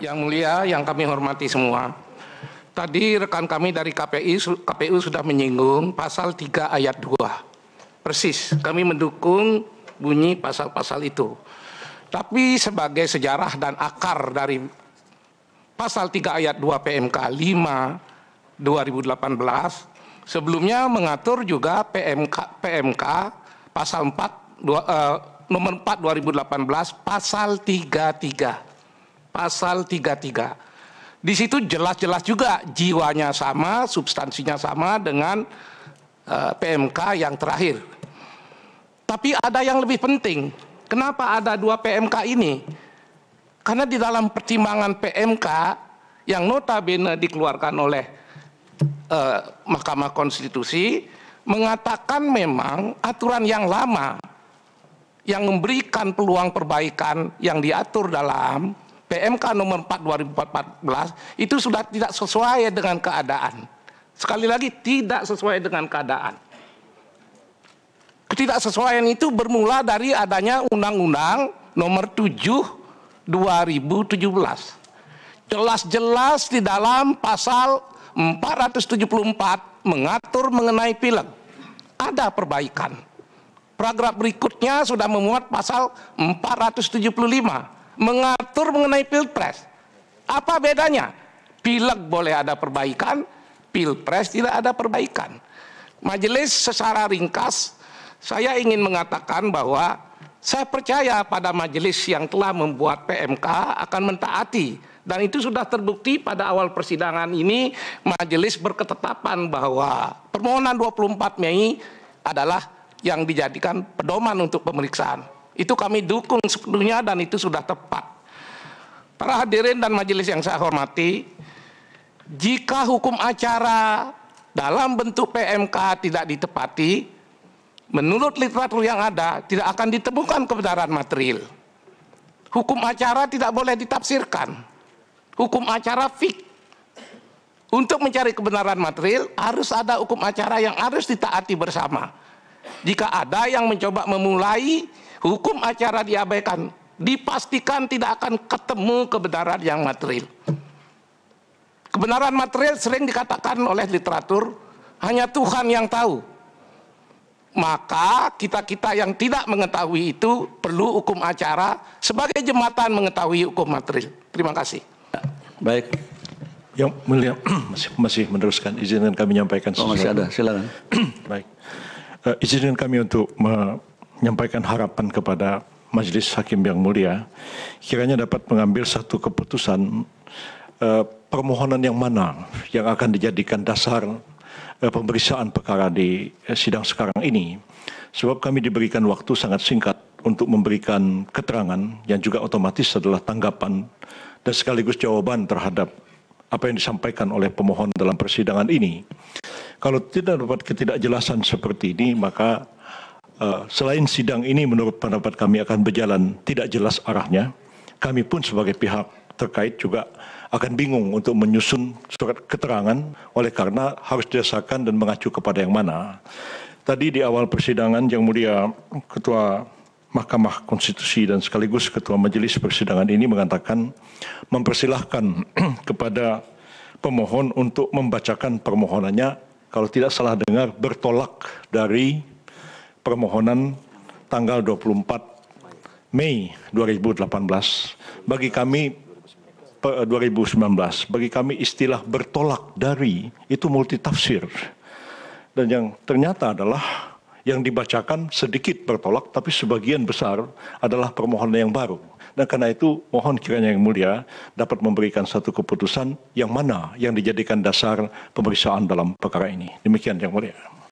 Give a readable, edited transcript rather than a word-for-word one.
Yang mulia, yang kami hormati semua, tadi rekan kami dari KPU sudah menyinggung pasal 3 ayat 2. Persis, kami mendukung bunyi pasal-pasal itu. Tapi sebagai sejarah dan akar dari pasal 3 ayat 2 PMK 5 2018, sebelumnya mengatur juga PMK pasal 4 nomor 4 2018 pasal 33. Pasal 33. Di situ jelas-jelas juga jiwanya sama, substansinya sama dengan PMK yang terakhir. Tapi ada yang lebih penting. Kenapa ada 2 PMK ini? Karena di dalam pertimbangan PMK yang notabene dikeluarkan oleh Mahkamah Konstitusi mengatakan memang aturan yang lama yang memberikan peluang perbaikan yang diatur dalam PMK nomor 4 2014 itu sudah tidak sesuai dengan keadaan. Sekali lagi, tidak sesuai dengan keadaan. Ketidaksesuaian itu bermula dari adanya Undang-Undang nomor 7 2017. Jelas-jelas di dalam pasal 474 mengatur mengenai pileg. Ada perbaikan. Paragraf berikutnya sudah memuat pasal 475 mengatur mengenai pilpres. Apa bedanya? Pileg boleh ada perbaikan, pilpres tidak ada perbaikan. Majelis, secara ringkas, saya ingin mengatakan bahwa saya percaya pada majelis yang telah membuat PMK akan mentaati. Dan itu sudah terbukti pada awal persidangan ini, majelis berketetapan bahwa permohonan 24 Mei adalah yang dijadikan pedoman untuk pemeriksaan. Itu kami dukung sepenuhnya dan itu sudah tepat. Para hadirin dan majelis yang saya hormati, jika hukum acara dalam bentuk PMK tidak ditepati, menurut literatur yang ada tidak akan ditemukan kebenaran material. Hukum acara tidak boleh ditafsirkan. Hukum acara fik. Untuk mencari kebenaran material harus ada hukum acara yang harus ditaati bersama. Jika ada yang mencoba memulai hukum acara diabaikan, dipastikan tidak akan ketemu kebenaran yang material. Kebenaran material sering dikatakan oleh literatur, hanya Tuhan yang tahu. Maka kita-kita yang tidak mengetahui itu perlu hukum acara sebagai jembatan mengetahui hukum material. Terima kasih. Baik. Yang mulia, masih meneruskan, izinkan kami menyampaikan sesuatu. Oh, masih ada, silakan. Baik. Izinkan kami untuk menyampaikan harapan kepada Majelis Hakim yang mulia, kiranya dapat mengambil satu keputusan permohonan yang mana yang akan dijadikan dasar pemeriksaan perkara di sidang sekarang ini. Sebab kami diberikan waktu sangat singkat untuk memberikan keterangan yang juga otomatis adalah tanggapan dan sekaligus jawaban terhadap apa yang disampaikan oleh pemohon dalam persidangan ini. Kalau tidak dapat ketidakjelasan seperti ini, maka selain sidang ini menurut pendapat kami akan berjalan tidak jelas arahnya, kami pun sebagai pihak terkait juga akan bingung untuk menyusun surat keterangan oleh karena harus didasarkan dan mengacu kepada yang mana. Tadi di awal persidangan yang mulia Ketua Mahkamah Konstitusi dan sekaligus Ketua Majelis Persidangan ini mengatakan mempersilahkan kepada pemohon untuk membacakan permohonannya, kalau tidak salah dengar bertolak dari permohonan tanggal 24 Mei 2018. Bagi kami 2019, bagi kami istilah bertolak dari itu multitafsir. Dan yang ternyata adalah yang dibacakan sedikit bertolak, tapi sebagian besar adalah permohonan yang baru. Dan karena itu mohon kiranya yang mulia dapat memberikan satu keputusan yang mana yang dijadikan dasar pemeriksaan dalam perkara ini. Demikian yang mulia.